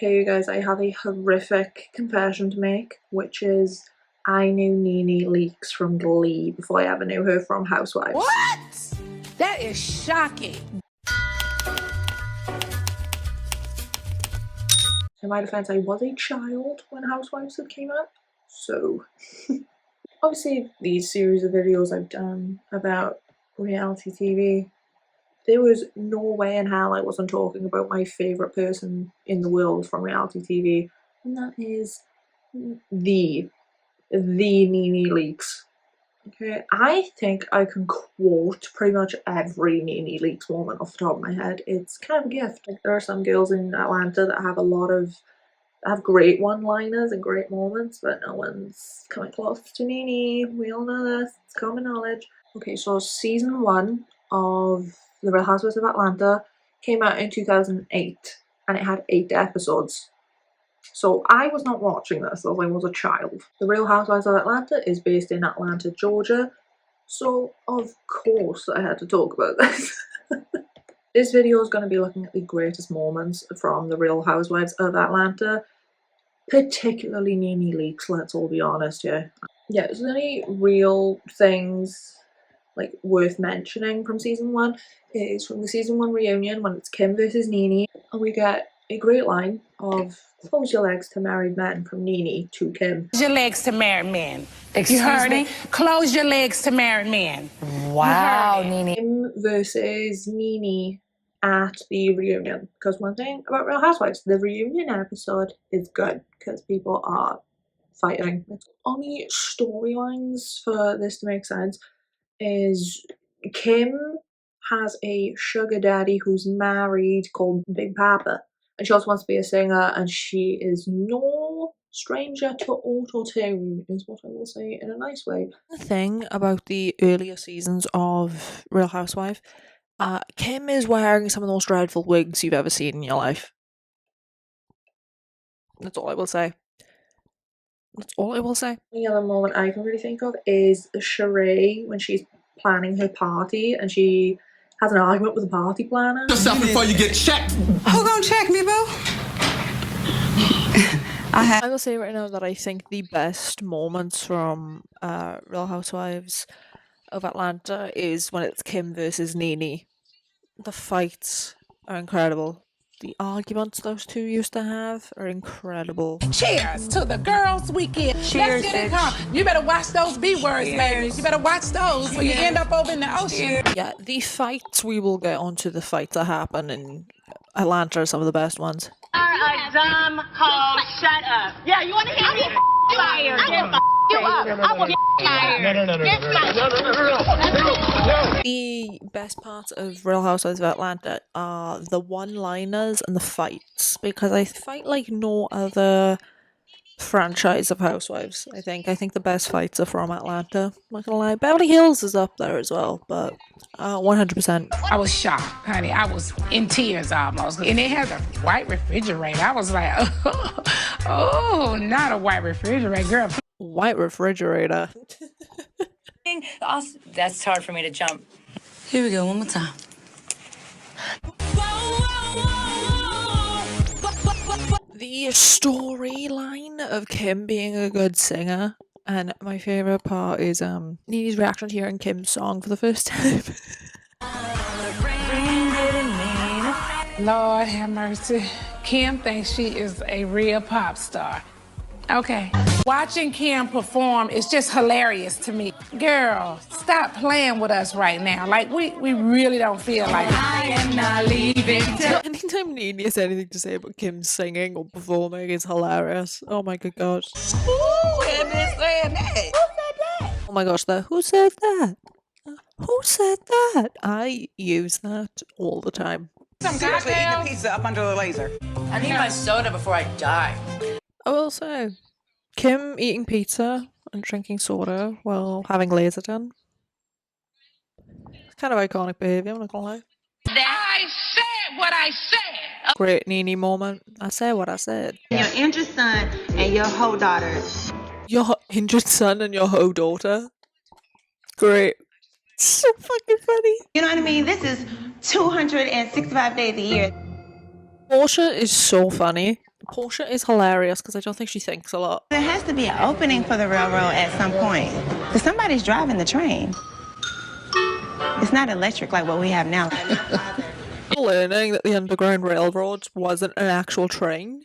Okay, you guys, I have a horrific confession to make, which is I knew Nene Leakes from Glee before I ever knew her from Housewives. What? That is shocking. In my defense, I was a child when Housewives had came out, so obviously these series of videos I've done about reality TV, there was no way in hell I wasn't talking about my favourite person in the world from reality TV, and that is the Nene Leakes. Okay, I think I can quote pretty much every Nene Leakes moment off the top of my head. It's kind of a gift. Like, there are some girls in Atlanta that have great one-liners and great moments, but no one's coming close to Nene. We all know this. It's common knowledge. Okay, so season 1 of The Real Housewives of Atlanta came out in 2008, and it had 8 episodes. So I was not watching this as I was a child. The Real Housewives of Atlanta is based in Atlanta, Georgia, so of course I had to talk about this. This video is going to be looking at the greatest moments from The Real Housewives of Atlanta, particularly Nene Leakes, let's all be honest here. Yeah, is there any real things like worth mentioning from season 1 is from the season 1 reunion when it's Kim versus Nene, and we get a great line of "Close your legs to married men" from Nene to Kim. Close your legs to married men. You heard me? Close your legs to married men. Wow, Nene. Kim versus Nene at the reunion. Because one thing about Real Housewives, the reunion episode is good because people are fighting. Only storylines for this to make sense is Kim has a sugar daddy who's married called Big Papa, and she also wants to be a singer, and she is no stranger to auto-tune, is what I will say in a nice way. The thing about the earlier seasons of Real Housewife, Kim is wearing some of the most dreadful wigs you've ever seen in your life. That's all I will say. That's all I will say. The other moment I can really think of is Sheree when she's planning her party and she has an argument with the party planner. Yourself before you get checked. Who gonna check me, boo? I will say right now that I think the best moments from Real Housewives of Atlanta is when it's Kim versus Nene. The fights are incredible. The arguments those two used to have are incredible. Cheers to the girls' weekend. Cheers, Let's get it calm. You better watch those B words, ladies. You better watch those or you end up over in the ocean. Yeah, the fights, we will get onto the fights that happen in Atlanta are some of the best ones. You're a dumb hoe. Shut up. Yeah, you want to hear me? Fired. You up. I will fired. The best parts of Real Housewives of Atlanta are the one-liners and the fights, because I fight like no other franchise of Housewives. I think the best fights are from Atlanta. I'm not gonna lie, Beverly Hills is up there as well, but 100%. I was shocked, honey. I was in tears almost. And it has a white refrigerator. I was like, oh, not a white refrigerator, girl. White refrigerator. That's hard for me to jump. Here we go, one more time. The storyline of Kim being a good singer, and my favourite part is Nene's reaction to hearing Kim's song for the first time. Lord have mercy. Kim thinks she is a real pop star. Okay. Watching Kim perform is just hilarious to me. Girl, stop playing with us right now. Like, we really don't feel like it. I am not leaving. Anytime Nene has anything to say about Kim singing or performing, it's hilarious. Oh my good god. Ooh, and they're saying that. Who said that? Oh my gosh, who said that? Who said that? I use that all the time. Some Seriously, eat the cocktails. pizza up under the laser. I need my soda before I die. I will say, Kim eating pizza and drinking soda while having laser done. It's kind of iconic behaviour, I'm not gonna lie. I said what I said. Great Nene moment. I said what I said. Your injured son and your hoe daughter. Your injured son and your hoe daughter. Great. So fucking funny. You know what I mean? This is 265 days a year. Portia is so funny. Portia is hilarious because I don't think she thinks a lot. There has to be an opening for the railroad at some point. Because somebody's driving the train. It's not electric like what we have now. Learning that the Underground Railroad wasn't an actual train.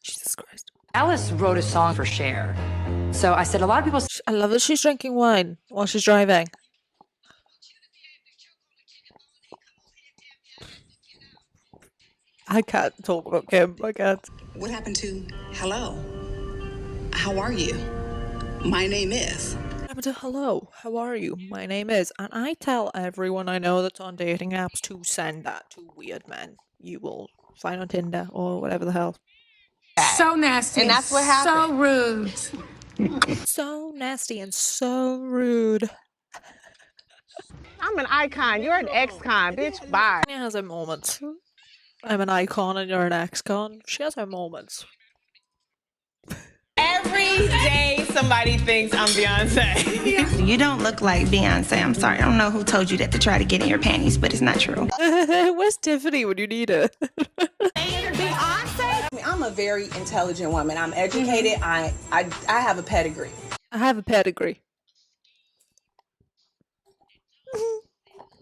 Jesus Christ. Alice wrote a song for Cher. So I said a lot of people. I love that she's drinking wine while she's driving. I can't talk about Kim. I can't. What happened to hello? How are you? My name is. What happened to hello? How are you? My name is. And I tell everyone I know that's on dating apps to send that to weird men you will find on Tinder or whatever the hell. So nasty. And that's what happened. So rude. So nasty and so rude. I'm an icon. You're an ex-con, bitch. Bye. She has her moments. I'm an icon and you're an ex-con. She has her moments. Every day somebody thinks I'm Beyonce. You don't look like Beyonce. I'm sorry. I don't know who told you that to try to get in your panties, but it's not true. Where's Tiffany when you need her? Beyonce? I'm a very intelligent woman. I'm educated. I have a pedigree. I have a pedigree.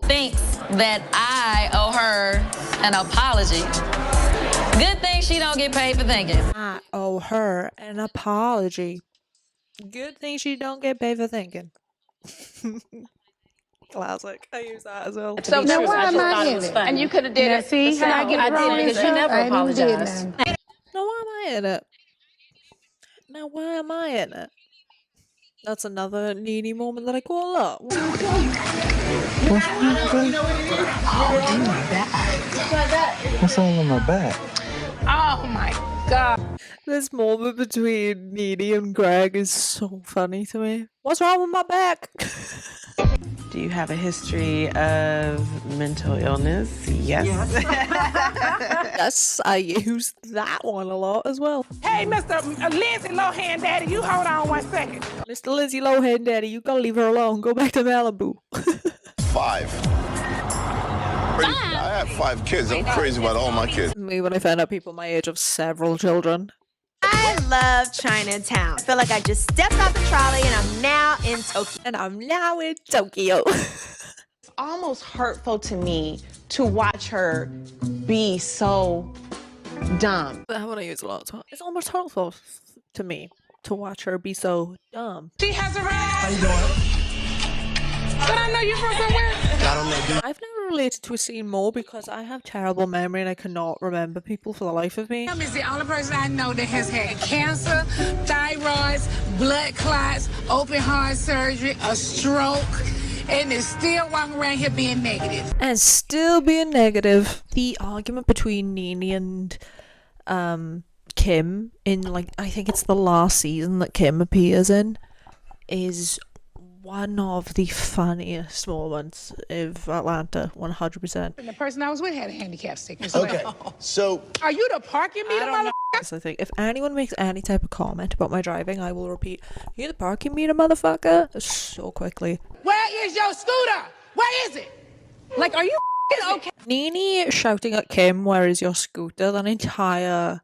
Thinks that I owe her an apology. Good thing she don't get paid for thinking. I owe her an apology. Good thing she don't get paid for thinking. Classic. I use that as well. So now why am I in it? And you could have did it. See how I get wrong because you never apologized. Now why am I in it? Now why am I in it? That's another Nene moment that I call up. What's all on my back? Oh my God. This moment between Nene and Greg is so funny to me. What's wrong with my back? Do you have a history of mental illness? Yes. Yes, I use that one a lot as well. Hey, Mr. Lindsay Lohan Daddy, you hold on 1 second. Mr. Lindsay Lohan Daddy, you gotta leave her alone. Go back to Malibu. 5. I have 5 kids. I'm crazy about all my kids. Me when I found out people my age have several children. I love Chinatown. I feel like I just stepped off the trolley and I'm now in Tokyo. It's almost hurtful to me to watch her be so dumb. That one I use a lot as well. It's almost hurtful to me to watch her be so dumb. She has arrived. How you doing? But I know you from somewhere. I've never related to a scene more because I have terrible memory and I cannot remember people for the life of me. Kim is the only person I know that has had cancer, thyroids, blood clots, open heart surgery, a stroke, and is still walking around here being negative. And still being negative. The argument between Nene and Kim in, like, I think it's the last season that Kim appears in, is one of the funniest moments of Atlanta, 100%. And the person I was with had a handicap sticker. Okay, so Are you the parking meter, motherfucker? I think if anyone makes any type of comment about my driving, I will repeat, "You the parking meter, motherfucker," so quickly. Where is your scooter? Where is it? Like, are you okay? Nene shouting at Kim, "Where is your scooter?" That entire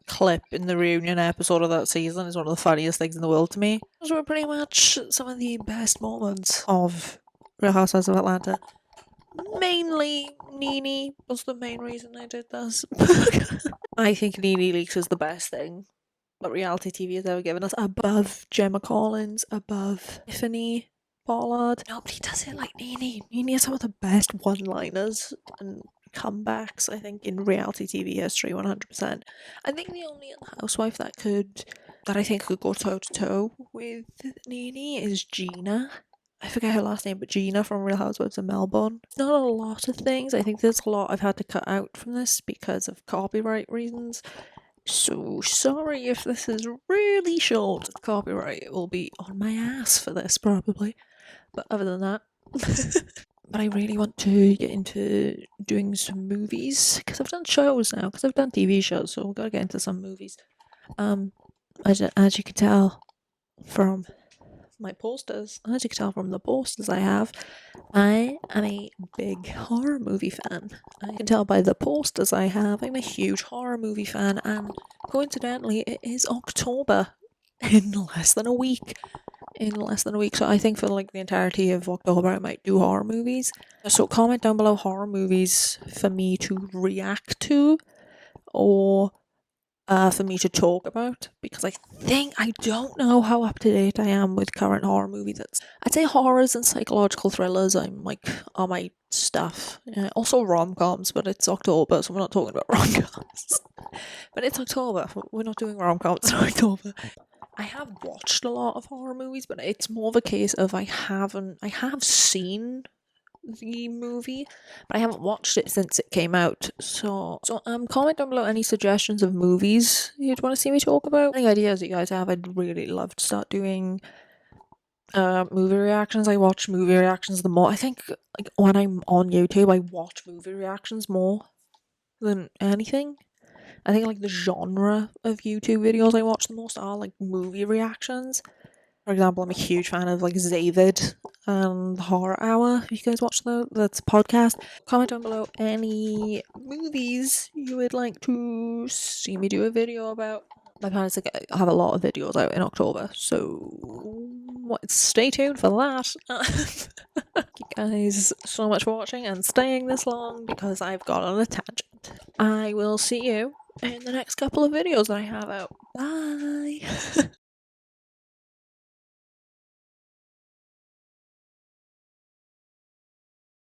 clip in the reunion episode of that season is one of the funniest things in the world to me. Those were pretty much some of the best moments of Real Housewives of Atlanta. Mainly Nene was the main reason I did this. I think Nene Leakes is the best thing that reality TV has ever given us, above Gemma Collins, above Tiffany Pollard. Nobody does it like Nene. Nene has some of the best one-liners and comebacks, I think, in reality TV history, 100%. I think the only housewife that I think could go toe-to-toe with Nene is Gina. I forget her last name, but Gina from Real Housewives of Melbourne. Not a lot of things. I think there's a lot I've had to cut out from this because of copyright reasons. So sorry if this is really short. Copyright will be on my ass for this, probably. But other than that... But I really want to get into doing some movies, because I've done shows now, because I've done TV shows, so we've got to get into some movies. As you can tell from my posters, as you can tell from the posters I have, I am a big horror movie fan. I can tell by the posters I have, I'm a huge horror movie fan, and coincidentally, it is October in less than a week. So I think for like the entirety of October I might do horror movies. So comment down below horror movies for me to react to, or for me to talk about, because I don't know how up to date I am with current horror movies. I'd say horrors and psychological thrillers I'm like are my stuff. Also rom-coms, but it's October, so we're not talking about rom-coms. But it's October, we're not doing rom-coms in October. I have watched a lot of horror movies, but it's more of a case of I have seen the movie, but I haven't watched it since it came out. So comment down below any suggestions of movies you'd want to see me talk about. Any ideas you guys have, I'd really love to start doing movie reactions. I watch movie reactions the more. I think like when I'm on YouTube, I watch movie reactions more than anything. I think like the genre of YouTube videos I watch the most are like movie reactions. For example, I'm a huge fan of like Zavid and Horror Hour. If you guys watch that's a podcast. Comment down below any movies you would like to see me do a video about. My plan is to have a lot of videos out in October, so stay tuned for that. Thank you guys so much for watching and staying this long because I've got on a tangent. I will see you in the next couple of videos that I have out. Bye!